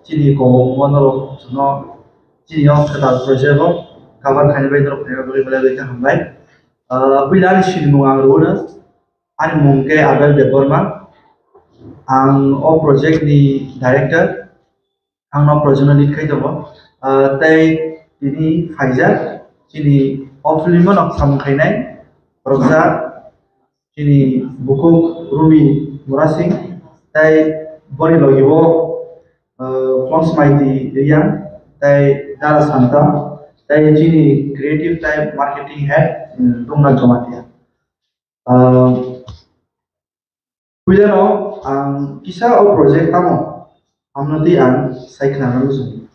chini ko monoro no chini yo kata project ko kabar khani bai dro phega bagi bala ka hambai bilan shin nu ang rona ani mungke abel deborma ang o project ni director ang no project no lead khai dobo tai ini Faizal chini offlimon of sam khainai rokza chini bukuk Rumi Murasing tai boni logibo Flons Mighty Rian, they Dara Santa, they Gini creative type marketing head in Dungna Jomatia. Kujano, kisa o project kamo, amnoti an saikna nalusun.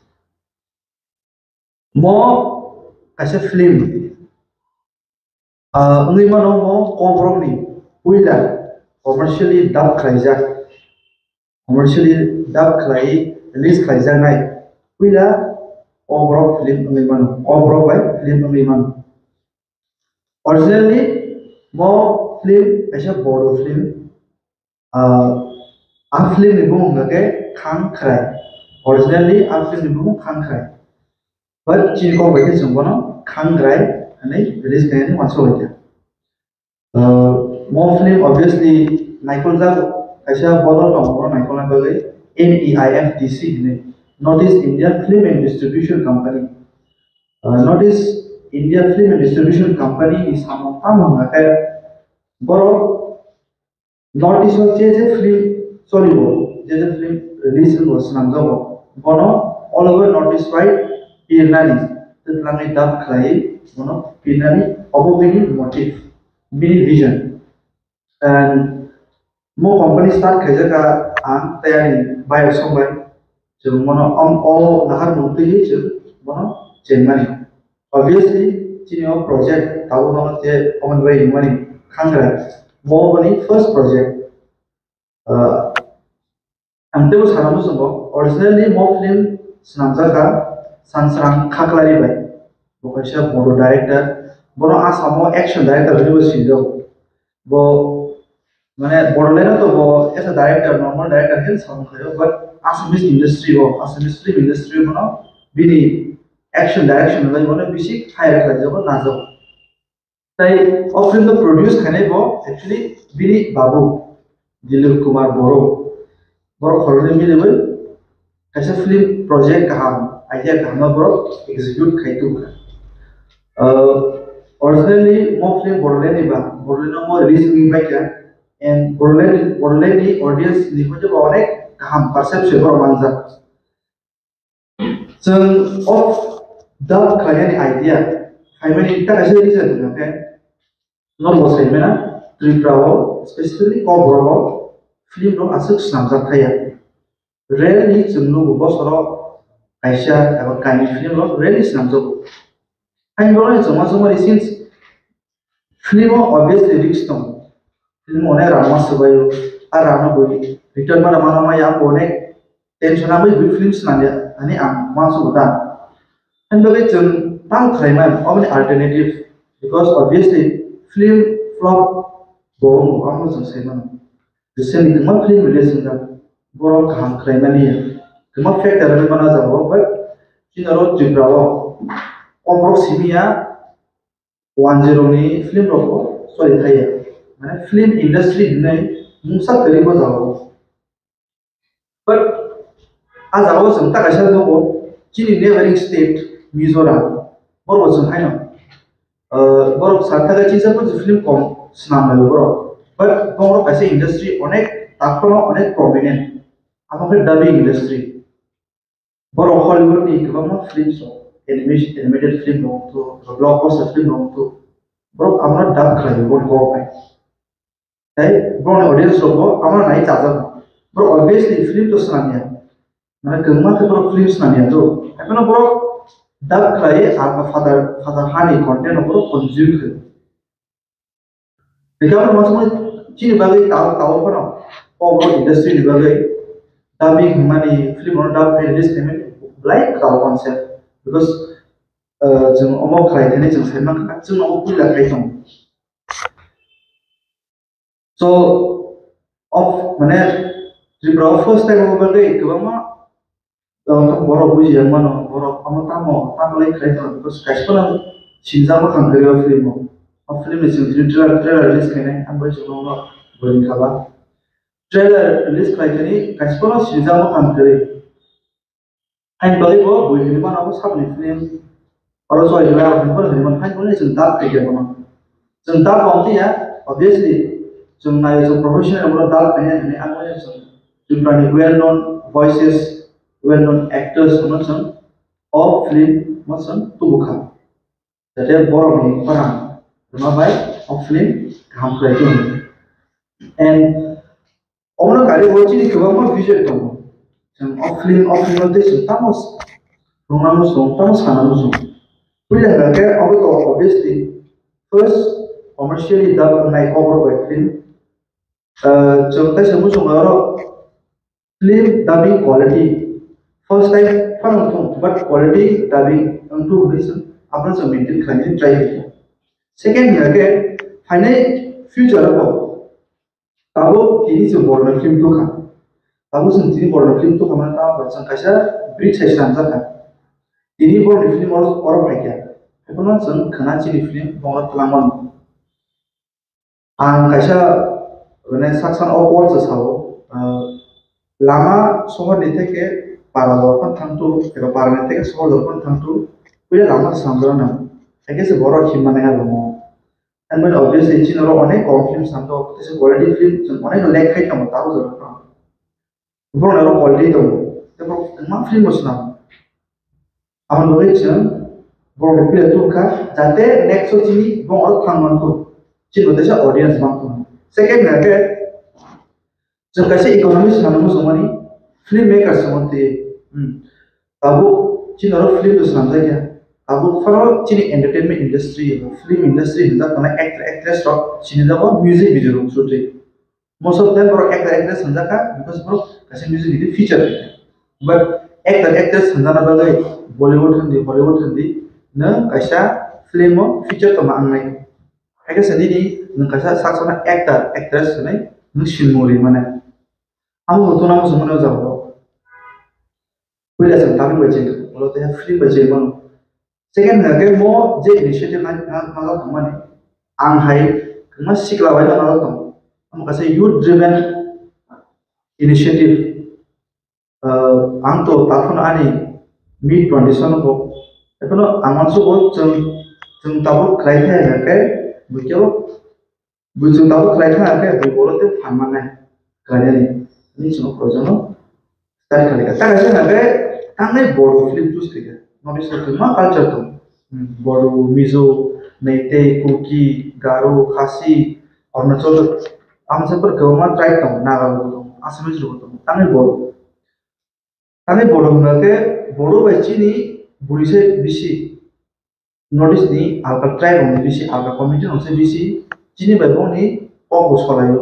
Mo kasa film, ngi mano mo kompromi, kuila commercially dub kaisa, commercially dub kai release kaisa nai. Kuila overall film penerimaan overall by film penerimaan originally more film ऐसा board film ang film ni bung ngake khang khray originally ang film ni bung khang khray but chin ko bagi sungkono khang khray ane release kaya ni masuk lagi more film obviously Michael Zak ऐसा board tong Michael na bagi NEIFDC ini Northeast Indian Film and Distribution Company. Notice India Film and Distribution Company is among boro Northeast was film sorry film release was namjabo bono all over Northeast right Pirnani tetlangi dab klai bono Pirnani obobini motive bini vision and more company start kajaka ang tayari by somebody so mono all nahar mukti so mono Germany obviously chini project tahu nama te common way money khangra mo bani first project ante bos haramu sungo originally mo film snamjaka sansrang khaklari bai bokasha bodo director bono asamo action director bani bos sinjo bo mane bodolena to bo as a director normal director hin sam khayo but Assamese film industry bono bini action direction like one basic high like jabo na jabo tai often the produce khane bo actually bini babu Dilip Kumar boro khorone mi level kaisa film project kaham idea kaham boro execute khaitu ka originally mo film boroleni ba boroleno mo release ni ba kya and boroleni audience ni ho jabo onek kaham perception boro manja so of the client idea, I mean, it has a reason, okay? Not was I mean, three bravo, specifically called bravo, film no asuk snamza thaya. Rarely, Zumlu was or Aisha, about kind of film, not really snamzo. I know it's almost since film obviously reached them. Film on a Rama Sabayo, a Rama Bodi, return Manama Yam Bonek, tension away with films Nanya, and I'm once of that. And the way tang khaiman of an alternative because obviously film flop bong amo jang saiman the same the film release nga borok kham khaimani the factor ni bana jabo but chinaro jibrao omrok simia 10 ni film roko sorry thaya mane film industry hinai mungsa karibo jabo but as I was jang ta kaisa dobo chini neighboring state Mizoram, borok jeng haino, borok sartaga cisa pun film kom senam lalu borok, but borok kaisa industry onek takono onek prominent, apa ke dubbing industry, borok Hollywood ni kebama film so, animated film dong tu, blockbuster film dong tu, borok amna dub kelai borok kau pai, tapi borok audience logo amna naik cacat, borok obviously film tu senamnya, mana kemana ke borok film senamnya tu, apa na borok dub khai our father hani content of consume because most chini bagai tahu pano overall industry bagai dubbing money film on dub khai release payment like tahu concept because jeng omong khai ini jeng saya mak jeng omong pula khai tong so of mana di first time bagai kebama borok buji yang mana borok kamu tamu lagi kerja terus kayak sekarang cinta mah kan kerja film ni sendiri trailer release kene ambil sebelum boleh kalah trailer release kali ini kayak sekarang cinta mah kan kerja anh bagi bo boleh di mana aku sabun film kalau soal jual film boleh di mana anh boleh cinta kerja mana cinta pasti ya obviously cuma itu profesional boleh dapat ini aku ya cuma well known voices well-known actors macam of film macam tu bukan. Jadi borong ni perang, nama baik of film ham kerja ni. And orang kali watch ni kau apa visual tu, macam of film tu tamus, orang tamus sana musuh. Bila lagi apa tu obviously first commercially dub naik over by film. Contoh semua orang film dubbing quality. First time fun untuk but quality dubbing untuk reason apa sih maintain kalian try itu. Second ni lagi final future apa? Tahu ini sebuah film tu kan. Tahu sendiri sebuah film tu kaman tahu macam kaya British standard kan. Ini sebuah film orang baik ya. Apa macam kena ciri film orang telaman. Kaya mana saksan awkward sesawo. Lama soal ni ke para dorpan tentu, kalau para nanti kan soal dorpan tentu, bila lama sambil aja seborang himan yang lama. And but obviously Cina orang onek film sambil, itu quality film, onek lek kai kamu tahu dorpan. Bukan orang quality tu, tapi emang film macam aman bagi Cina, bukan film tu kan, jadi next Cina, bukan orang thang tu, Cina itu saja audience tu. Second lagi, Cina kasih ekonomi sama semua ni, filmmaker semua tu. Tahu Cina orang film tu sama saja. Tahu kalau Cina entertainment industry, film industry hendak mana actor actress rock Cina apa music video room shooting. Most of them orang actor actress hendak kan because bro kasih music video feature. But actor actress hendak apa lagi Bollywood hendi, na kasih film feature tu mana ni. Agak sendiri na kasih saksana actor actress ni nusin muri mana. Amu betul nama semua jawab. Bila sampai baca, kalau tu film baca mana. Second lagi mau je initiative nalar tu mana, anghai, kemas sikla baca nalar tu. Kamu kasih youth driven initiative, angto tahun ani mid 20s ko. Tapi no aman so buat jeng tahu kerja lagi, bukan tahu kerja lagi, boleh tu fun mana kerja ni. Ini semua project no. Start kali kita kasih lagi. Tangan bodoh film tu sekali, notice tu mah culture tu, bodoh mizo, Meitei, Kuki, Garo, Khasi, Arunachal, amsa per government tribe tu, Naga tu, Assamese tu, tangan bodoh mereka bodoh baca ni burise bisi, notice ni agak tribe ni bisi, agak community ni bisi, Cina baca ni pop sekolah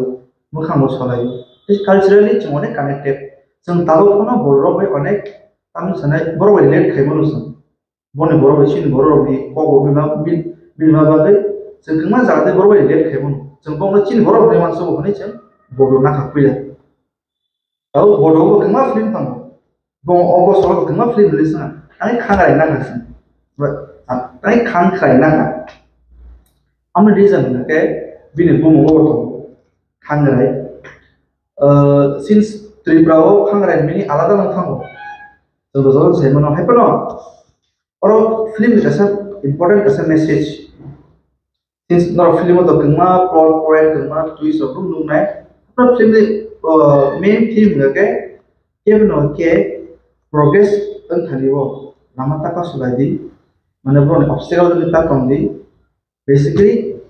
mukhang sekolah itu, culturally cuma ni connected, tahu pun bodoh baca connect. Kami sana baru relate kayak mana sih? Bone baru macam baru di kau bima bagai, sekarang zaman baru relate kayak mana? Sebab macam baru bima masuk mana cem, baru nak aku ya. Tahu baru kenapa film tamu? Bong orang soal kenapa film release na? Ani kangai nak sih, ani kangai nak. Amal reason nak bini bom baru tu kangai. Since Tribrao kangai bini alada nak tamu. So saya mana apa no? Orang film itu asal important asal message. Since orang film itu kenapa plot point, kenapa twist atau belum naik. Orang film itu main theme lagi, dia benar ke progress entahli wo. Nama tak kau sudah di mana pun obstacle itu tak kau di. Basically,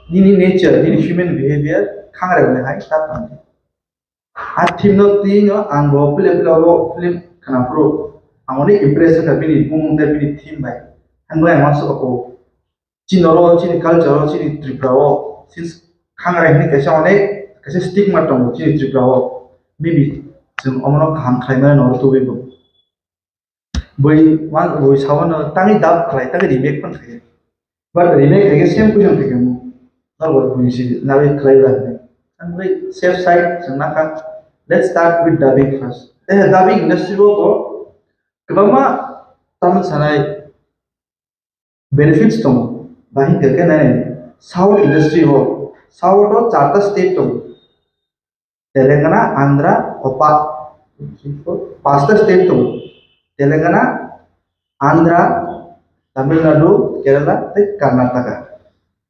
ini nature, ini human behavior, kangar boleh hai tak kau di. Theme itu ang bawa film kenapa amoni impression tapi ni bung tapi ni theme baik anu yang masuk aku Cina culture Cina Tripura since kangar ini kasi stigma tamu Cina Tripura maybe jeng omono kaham kaiman nor tu bebo boy sawan tangi dap kai tangi remake pun kai but remake kai same kujang kai mu nor boy sih nabi kai lah and boy safe side jeng naka let's start with dubbing first. Dubbing industry ko kebama tamu sanai benefits dong bahi keke nai South industry ho South ho charta state dong Telangana Andhra Opa pasta state dong Telangana Andhra Tamil Nadu Kerala te Karnataka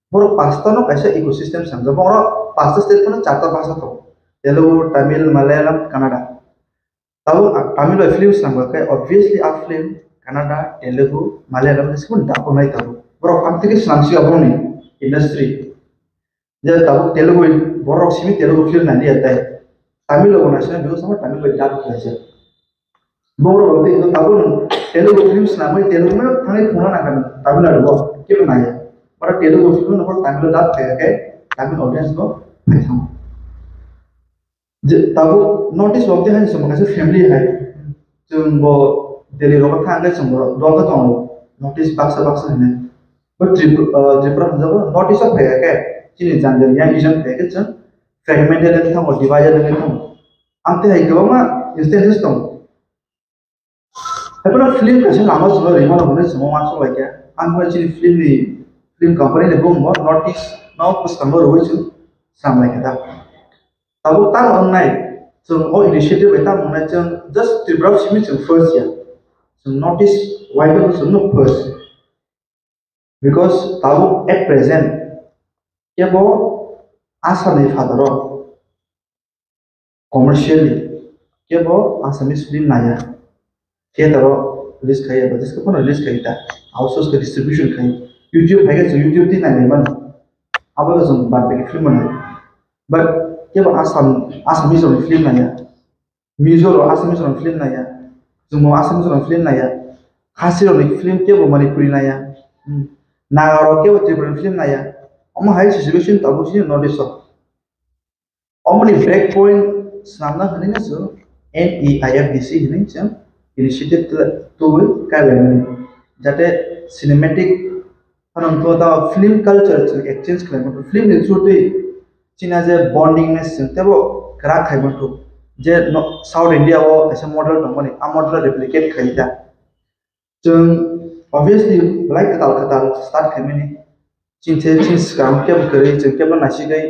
boro pasta no kaisa ecosystem samja boro pasta state no charta bahasa to Telugu Tamil Malayalam Kannada tahu Tamil film samga kai obviously a film Kannada, Telugu, Malayalam, this pun tak pernah tahu. Bro, kami tu senang abang ni industry. Jadi tahu Telugu, bro sini Telugu film nanti ada. Tamil orang nasional juga sama Tamil berjaya belajar. Bro, itu tahu Telugu film selama Telugu mana tangi puna nak kan Tamil ada bro, kita naya. Pada Telugu film nak Tamil dah kayak Tamil audience bro, sama. Tahu notice waktu hanya semua kasih family hai. Jumbo Delhi roka thangga semua doa ka tong notice baksa ini but Tripura jab notice of kayak cini jangan yang isan kayak cun fragmented dengan thang divided dengan thang ante hai kebama instances tong tapi film kasih lama semua rima na semua masuk lagi ya anu cini film company le bom notice now customer huai cun sama lagi dah tahu tahu online cun initiative itu mana cun just Tripura sini cun first ya so notice why the person no first because tahu at present ya bo asa nahi father commercially ya bo Assamese film naya theater release kaya ba jiska pun release kaya ta outsource ka distribution kaya YouTube hai so YouTube ti nai man abo to jong bat pe film nai but ya bo Assamese film naya Mizo Assamese film naya Semua Assamese orang film naya, hasil orang film ke bo Manipuri naya, Nagaro ke bo Tripuran film naya, Oma high situation tahu sih notice so, Oma ni breakpoint selama ni so, NEIFDC ni cem initiative tu kaya ni, jadi cinematic, kan untuk tahu film culture exchange kaya macam film ni suatu Cina je bondingness cem, tapi kerak kaya macam J south India वो ऐसे मॉडल दंगमोन आ model replicate खायदा जों obviously like कताल स्टार्ट खायमेनि चिन स्काम के करे जों के नासिगै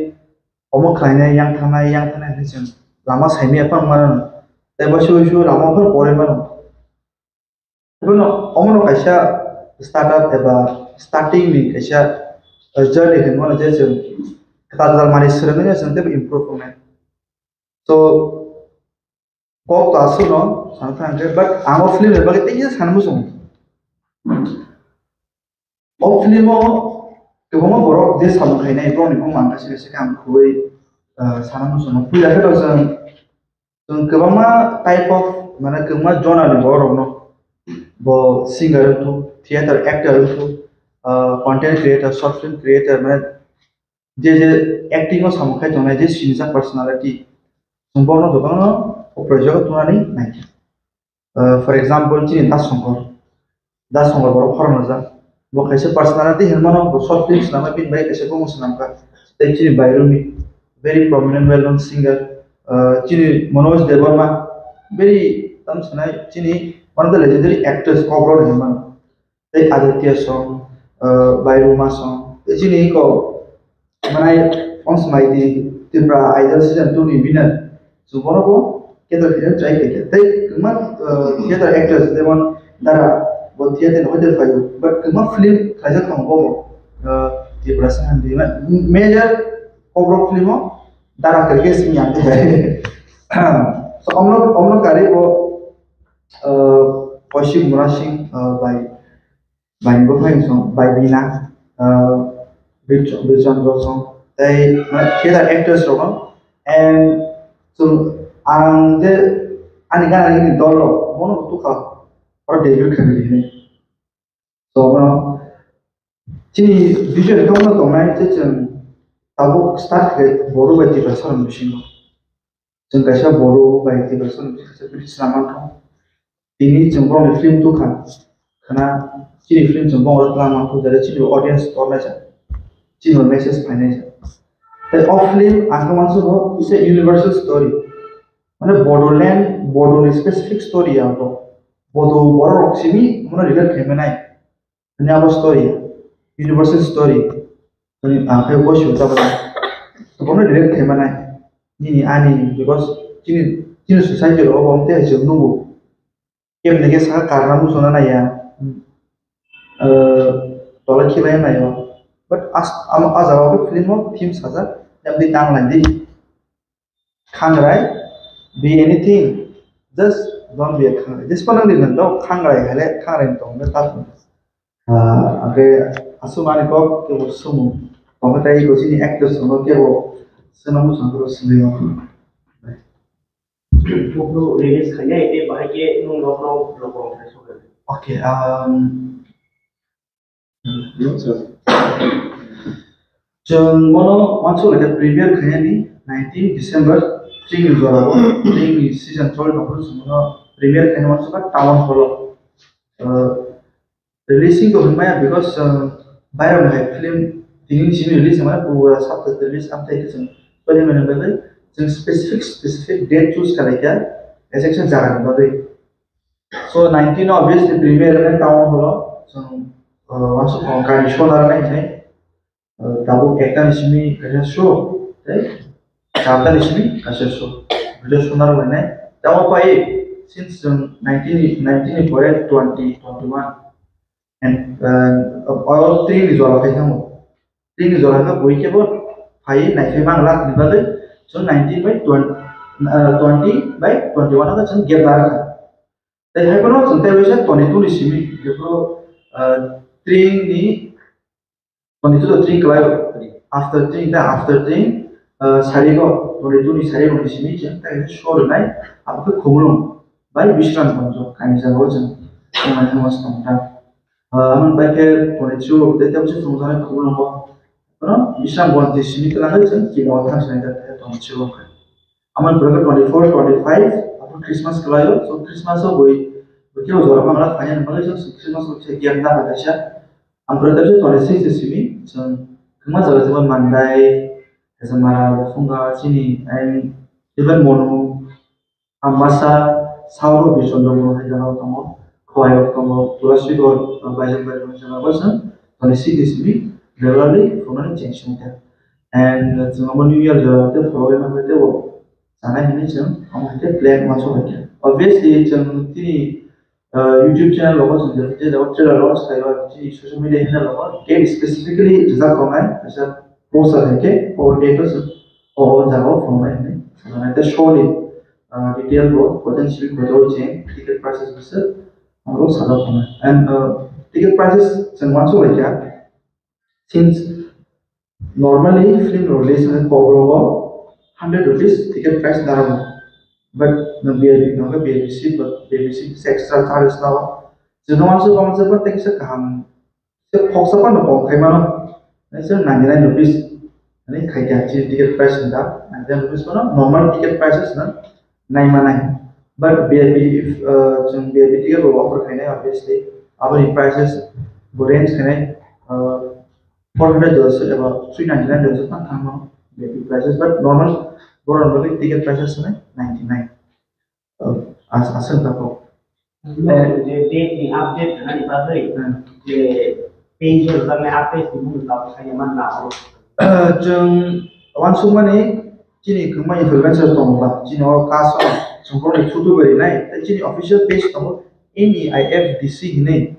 अमो खायनाय yang थानाय जों लामा सायनि अपन मान तेबा सु लामाफोर परे मान बेनो अमनो कायसा स्टार्टअप एबा स्टार्टिंग नि कायसा जर्नी होनमोन जे जों कताल माने सोलोंनाय जों तेबा इमप्रूव खालामनाय so kok tasu no sangat angker but amo film le bagai tiga sana musuh o film o kebama borok dia sama kayak naik bro nih bung mangga sih kam kue sana musuh no pula ada dosen kebama type of mana kebama genre nih borok no bo singer tu theater actor tu content creator short film creator mana je acting o sama kayak jonai je sinsa personality sumbono doang no project tu nani naik. For example, cini das songkor baru orang aja. Buat kayak personality hermano short films nama pin baik kayak kamu senam kan. Tapi cini Bairumi, very prominent well-known singer. Cini Manoj Devarma, very tam senai cini one of the legendary actors overall hermano. Tapi Aditya song, Bairuma song. Cini ko mana ons maiti Tripura Idol season 2 ni winner. So bono ko kita film try kita. Tapi kemat theater actors they want dara buat theater no ada fayu. But kemat film kaja kamu bomo di perasaan di major overall film dara kerja sini ada. So omno kari bo Kaushik Murashing by Gopal song by Bina Bilchan song. They theater actors roman and so ande anigan ini dolo mono tu kah or debut kali ini so mono cini vision kamu na tongai cecen tabu start ke boru bayi person machine ceng kaisa boru bayi person seperti selamat kamu ini cembong film tu kan karena cini film cembong orang telah mampu dari cini audience torna aja cini message finance the of film aku masuk bo is a universal story mana Bodoland specific story ya bro bodo borok sini mana relate kemenai ini apa story universal story ini apa yang bos yuta bana mana relate kemenai ini ani because ini ini society lo bomte aja nunggu kem nege sah karena musuh na ya tolak kilai na ya but as awak film mo theme saja yang di tang lagi khangrai be anything just don't be a khangrai just panang di nando khangrai hele khangrai tong na tat abe asumani ko ke sumu pamatai ko sini actors no ke wo senamu sangro sini Pukul rilis kaya itu bahagia nunggu lokong tersebut. Okay, Jung mono also like a premier kayani 19 December 3 news wala 3 season 12 kapur mono premier kayani once ka town hall releasing ko humaya because bayar mai film tingin sini release हमारा पूरा सब तक release अब तक जंग पहले मैंने बताया जंग specific date choose करें क्या ऐसे एक्शन जागा नहीं बताए so 19 obviously premier में town hall जंग once को कहीं show ना रहे हैं tabu ekta nisimi kasih show, chapta nisimi kasih show. Video show naru ini. Tahu apa ini? Since 19 poet 2021 and all three is all apa kamu? Three is all apa? Boy ke bot? Hai, naik memang lah ni balik. So 19 by 20 by 21 ada cuma gap lah. Tapi hai pun orang santai biasa 22 nisimi. Jadi three ni when itu tuh drink lah after drink sari ko when itu nih sari ko di sini jen kayak show naik apa ke kumulung bayi bisran konjo kayak jago jen dengan hemas tentang aman bayi ke when itu udah tiap sih tunggu kumulung ko karena bisran buat di sini kelihatan jen kita orang sini ada tunggu cium kan aman berapa 24 25 apa Christmas kelayo so Christmas so boy begitu orang malah kaya namanya so Christmas so sekian dah ada sih Ambrata itu polisi di sini, cuma jalan-jalan mandai, kesemara funga sini, even mono, amasa, sauro bisa dong, hanya kamu, kau kamu, tulis itu, baca macam apa sih, polisi di sini, regularly, funga change kan, and cuma New Year jalan itu, Florida itu, sana ini kamu itu plan masuk aja, obviously ini YouTube channel logo Sanjay जे जब चला लॉन्च करा जी social media handle लोगो के specifically result online ऐसा पोस्ट है के और डेटास और जाओ फॉर्म में मैंने तो शो ली डिटेल वो potential growth chain ticket prices बिसे हम लोग सादा फॉर्म एंड टिकट प्राइसेस जनवान सो है क्या since normally film release है कोबरो 100 rupees ticket price Dara but the BLB no BLBC but BLBC is extra charges now. So no one so comes up but takes a calm. So pops up on the pop came on. I said 99 rupees. And then I can change ticket price in that. And then rupees for normal ticket prices no 919. But BLB if BLB ticket will offer kind of obviously our prices go range kind of $400 about $399 not come BLB prices but normal normally ticket prices is 99 asal tako The date ni update hari pagi, the page yang kami update di bulan lalu saya mana? jeng wan suma ni jini kuma influencer tong ba jini o kaso sungkro ni tutu beri nai jini official page tong ini IFDC ini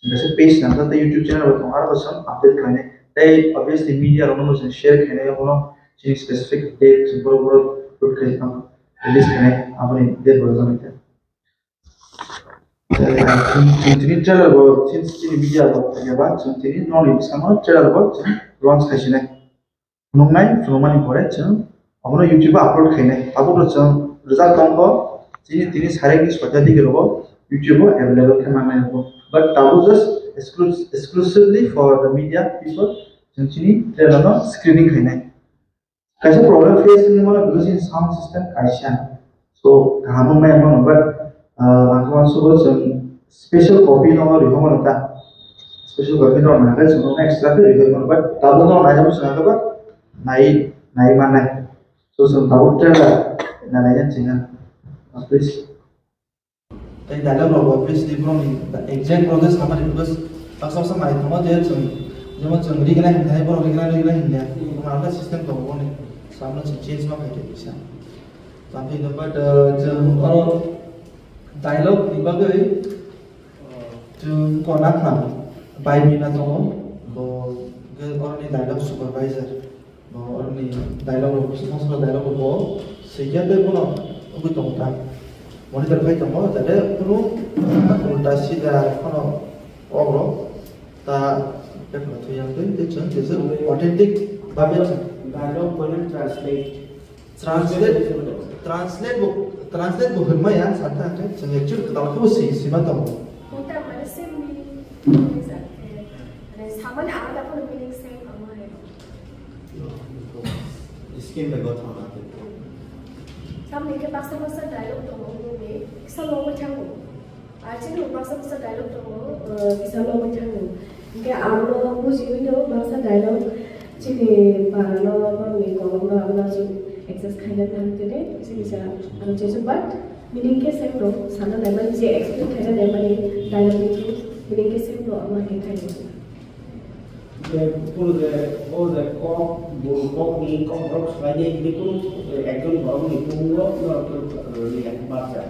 जैसे page ना तो YouTube channel बताऊँ हर बस हम update करने ते obviously media रोनो मुझे share करने या बोलो jini specific date बरोबर put करने हम release करने अपने date बोलो समझते हैं Jadi trailer buat sini media buat ya bang, jadi non sama trailer buat launch kasih nih. Nungai, filman ini boleh ceng. Aku no YouTube upload kene. Aku tuh ceng result tongko. Sini sehari ini sudah jadi gitu. YouTube available ke mana itu. But tahu just exclusively for the media people. Ceng sini trailer no screening kene. Kasih problem face ini mana because in sound system kasih. So kamu main mana but aku masuk ceng special copy no riho mana ta. Special copy no mana kan ceng extra riho mana but tahu no mana jamu sengaja but naik mana so tahu trailer nanya jangan please tadi dialog lo obviously bro ni exact process sama di because pasal sama itu mau dia cuma rigna hindai bro rigna hindai mana sistem tu bro ni sama si change mah kayak bisa tapi dapat kalau dialog di bagai konak lah by mina tu orang ni dialog supervisor orang ni dialog sponsor dialog bo sehingga dia pun aku tongtak monitor kai tamo jadi perlu udah sida kalau orang tak berarti yang itu jadi authentic babe dialog mana translate bukan maya santa kan jangan curi kalau tu si mana tahu kita mana sih meaning ada sama ada pun meaning same sama है इसके में बहुत होना सब मिलके पास से डायलॉग तो होंगे सब लोग चाहूँ आज नो पास से डायलॉग तो किसान लोग चाहूँ इनके आमनो बुझी हुई नो पास डायलॉग चिने बारनो बंगे कोलोंगा अपना जो एक्सेस खाने में होते हैं इसे bisa anu जैसे बट मीनिंग के सेम नो साना लेमन जे एक्सप्लेन खाने लेमन डायलॉग itu मीनिंग के सेम नो अपना के खाने kok ni kok rock sebagai itu ekor baru ni punglo lihat baca.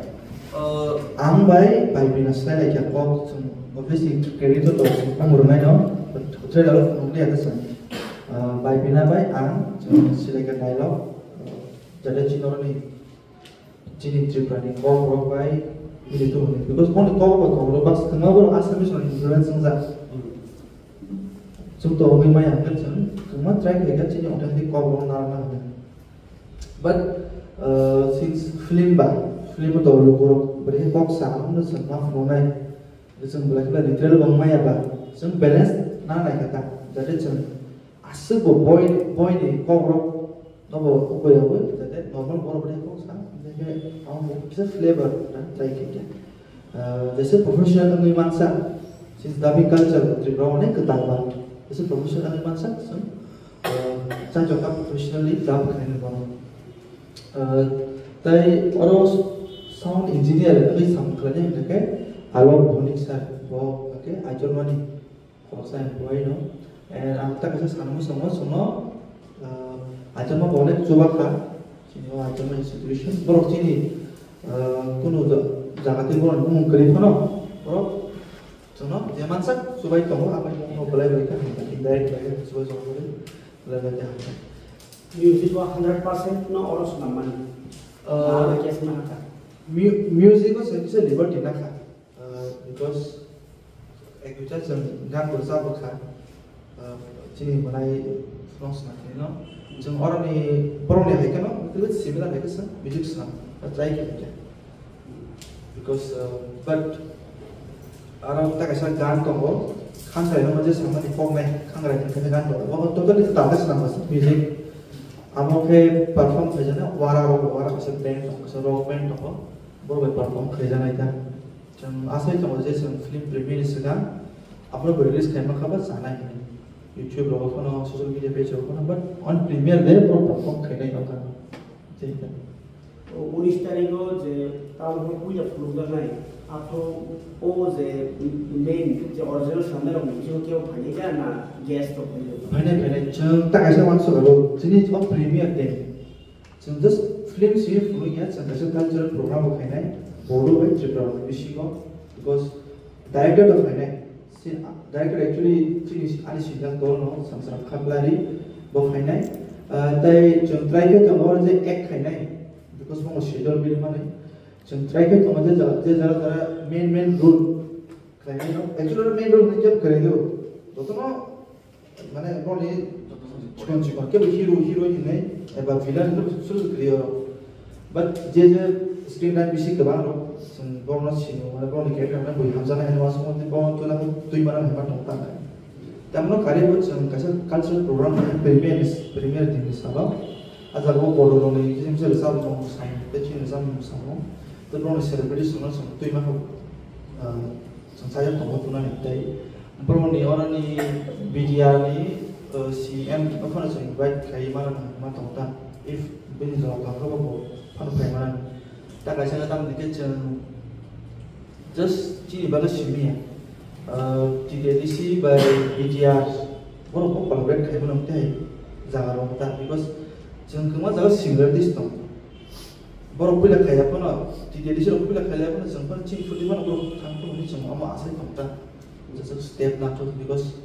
Ang by binasnya lagi aku obviously kredit tu ang urungan no, betul kalau nulis ada sen. By bina by ang silakan dialog jadi cina ni cini cerita ni kau rock by ini tu ni because kau rock bas tengah baru asal misalnya influence sengsa. Chúng tôi mới may ăn chân chúng mất track về các chi nhánh thì có bao nào but since film itu logo beri box sama itu semua phenomen itu semua lagi literal bang may apa semua balance na naik kata jadi cem asal boy ni kau nopo apa ya boy jadi normal boy beri box sama jadi awak bisa flavor dan try kita jadi professional ni mangsa since tapi culture tribunal ni ketahuan itu profesional masa saya juga professionally job kena bawa. Tapi orang sound engineer itu sama kerja ni kan, alor bonik sah bawa, okay, ajar mani, kalau saya employee no, and kita kerja sekarang semua ajar mah boleh coba kan, sini ajar mah institution, baru sini, kuno jaga timur mungkin no, baru Sono, zaman sak subai kamu apa yang mau boleh berikan indirect berikan subai sama boleh belajar. Music 100% no orang sudah mana? Kes mana? Music itu saya liberty nak because kita jangan berusaha berkat sini mulai France nak ni no. Jangan orang ni orang ni hekan no, itu similar hekan sah music sah, try kita. Because but orang kita kisah gan tunggu, kan saya nama je sama di form kan orang kita gan tunggu. Waktu tu kita tak ada senang masuk music. Amo ke perform kerja na wara kisah band tunggu, kisah rock band tunggu, baru perform kerja na itu. Jam asal tunggu je film premiere sekarang, apa release kayak macam sana ini. YouTube logo kono, social media page logo kono, but on premiere deh baru perform kerja itu kan. Jadi. 19 तारीख को जे ताऊ को पूजा प्रोग्राम है आपको ओ जे मेन जे ओरिजिनल सामने जो क्या भाई क्या ना गेस्ट तो भाई जंग tak ऐसा मानसो करो जिन्हें जो प्रीमियर दे जंग दस फिल्म सी फ्लो या जंग ऐसा कल्चरल प्रोग्राम हो खाने बोलो है चित्रा विषय को because director तो खाने director actually चीज़ आने सीधा दोनों संसार खबलारी वो खाने ताई जंग ट्राई के कमर जे एक खाने because mau schedule bil mana, jam try ke kamu jara main rule, kaya no, actually main rule ni jab kare do, तो ना mana kau ni cuman ke hero ini, eba villain tu sulit clear, but je screen time bisi kebar lo, sen bonus sih, mana kau ni kerja mana boleh hamzah ni mas mau tu kau tu nak tu mana hebat nonton kan, tapi mana kali buat sen kasih cultural program premier di sana. Azal वो बोलो लोग नहीं किसी से रिसाव नहीं हो सकता है तो चीज़ रिसाव नहीं हो सकता तो लोग इसे रिपीट सुनना सुन तो इमा को संसार तो बहुत उन्हें निकलता है पर वो नहीं और नहीं वीडियो नहीं CM apa nak sih invite kayak mana tahu tak if bini jauh tak apa apa panu kayak mana tak kasih datang dikit just chỉ bằng simia TDDC by BTR borok ko collaborate khai bunam te jaga rom ta because jeng kema jaga similar dish dong borok pila khai apana TDDC ro pila khai apana jeng pan ching fudi ban borok thang ko ni jeng ama asai kam ta just step na to because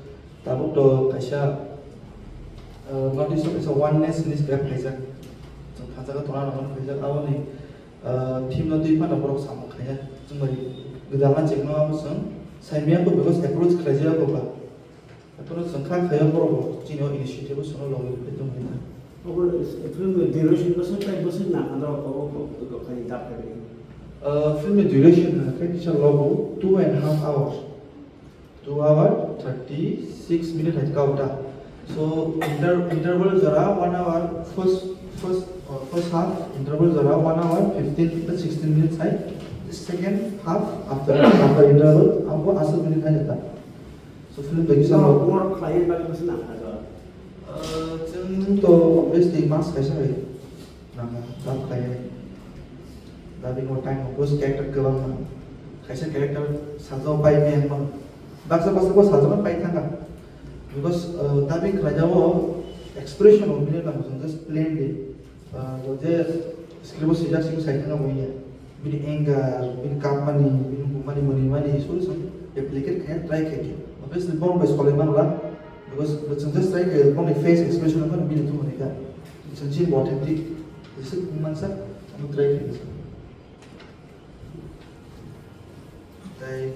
tabuk to kaisa notice is a oneness in this back kaisa jeng khaja ka tona na kaisa awani team no dui pan borok sam khaya jeng bari gedanga jeng ma musang saimia ko because approach khajia ko ba approach sangkha khaya borok chino initiative sono logi petung ni 오늘 film duration ko sa time ko sa na ano ko kani tap kare film duration है कि चल लोगो 2.5 hours 2 hour 36 minutes है का उठा so interval जरा 1 hour first half interval जरा 1 hour 15 to 16 minutes है second half after interval हमको 80 minutes है जाता so film देखिए so more client bagi ko sa na ano जों तो obviously mass कैसा है ना सब client tapi mau time fokus character kebang mana, kaisa character sajau pai meng mana, baksa baksa ko sajau pai thanga, because tapi kerja wo expression omine kan just plainly, jadi script sejak sih saya thanga boya, bini anger, bini kampani, bini mani, so replicate kayak try kayak, obviously born by sekolah mana lah, because just try kayak born face expression apa bini tu mereka, jadi authentic, jadi mansa, kamu try kayak. Baik.